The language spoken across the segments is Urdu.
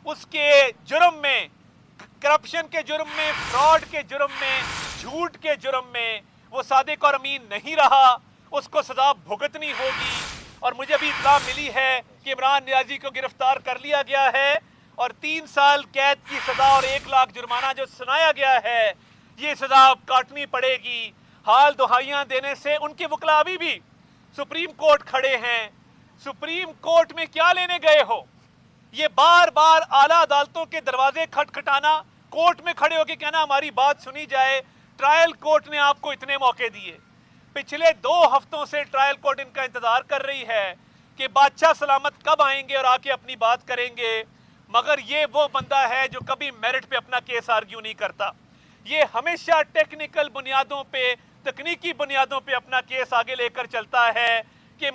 اس کے جرم میں، کرپشن کے جرم میں، فراڈ کے جرم میں، جھوٹ کے جرم میں وہ صادق اور امین نہیں رہا، اس کو سزا بھگتنی ہوگی۔ اور مجھے بھی اطلاع ملی ہے کہ عمران نیازی کو گرفتار کر لیا گیا ہے اور 3 سال قید کی سزا اور 1 لاکھ جرمانہ جو سنایا گیا ہے، یہ سزا اب کاٹنی پڑے گی۔ حال دہائیاں دینے سے ان کے وکلاء ابھی بھی سپریم کورٹ کھڑے ہیں۔ سپریم کورٹ میں کیا لینے گئے ہو؟ یہ بار بار اعلیٰ عدالتوں کے دروازے کھٹکھٹانا، کورٹ میں کھڑے ہو کے کہنا ہماری بات سنی جائے۔ ٹرائل کورٹ نے آپ کو اتنے موقع دیے، پچھلے 2 ہفتوں سے ٹرائل کورٹ ان کا انتظار کر رہی ہے کہ بادشاہ سلامت کب آئیں گے اور آ کے اپنی بات کریں گے، مگر یہ وہ بندہ ہے جو کبھی میرٹ پہ اپنا کیس آرگیو نہیں کرتا۔ یہ ہمیشہ ٹیکنیکل بنیادوں پہ، تکنیکی بنیادوں پہ اپنا کیس آگے لے کر چلتا ہے کہ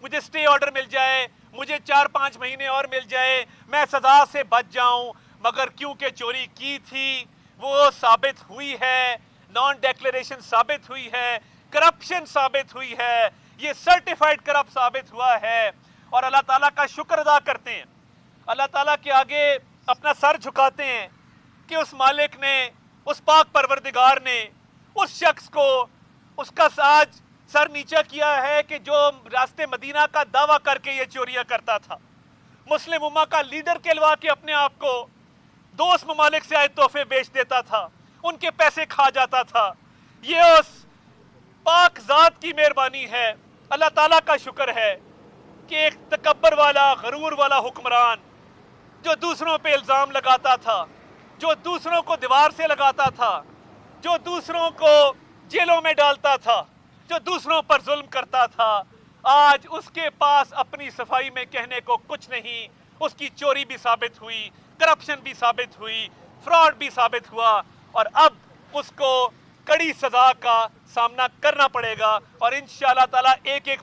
مجھے سٹے آرڈر مل جائے، مجھے 4-5 مہینے اور مل جائے، میں سزا سے بچ جاؤں۔ مگر کیونکہ چوری کی تھی وہ ثابت ہوئی ہے، نان ڈیکلیریشن ثابت ہوئی ہے، کرپشن ثابت ہوئی ہے، یہ سرٹیفائیڈ کرپٹ ثابت ہوا ہے۔ اور اللہ تعالیٰ کا شکر ادا کرتے ہیں، اللہ تعالیٰ کے آگے اپنا سر جھکاتے ہیں کہ اس مالک نے، اس پاک پروردگار نے اس شخص کو اس کا آج سر نیچا کیا ہے کہ جو راستے مدینہ کا دعویٰ کر کے یہ چوریاں کرتا تھا، مسلم امہ کا لیڈر کہلوا کے اپنے آپ کو دوست ممالک سے آئے تحفے بیچ دیتا تھا، ان کے پیسے کھا جاتا تھا۔ یہ اس پاک ذات کی مہربانی ہے، اللہ تعالیٰ کا شکر ہے کہ ایک تکبر والا، غرور والا حکمران جو دوسروں پہ الزام لگاتا تھا، جو دوسروں کو دیوار سے لگاتا تھا، جو دوسروں کو جیلوں میں ڈالتا تھا، جو دوسروں پر ظلم کرتا تھا، آج اس کے پاس اپنی صفائی میں کہنے کو کچھ نہیں۔ اس کی چوری بھی ثابت ہوئی، کرپشن بھی ثابت ہوئی، فراڈ بھی ثابت ہوا، اور اب اس کو کڑی سزا کا سامنا کرنا پڑے گا۔ اور انشاءاللہ تعالیٰ ایک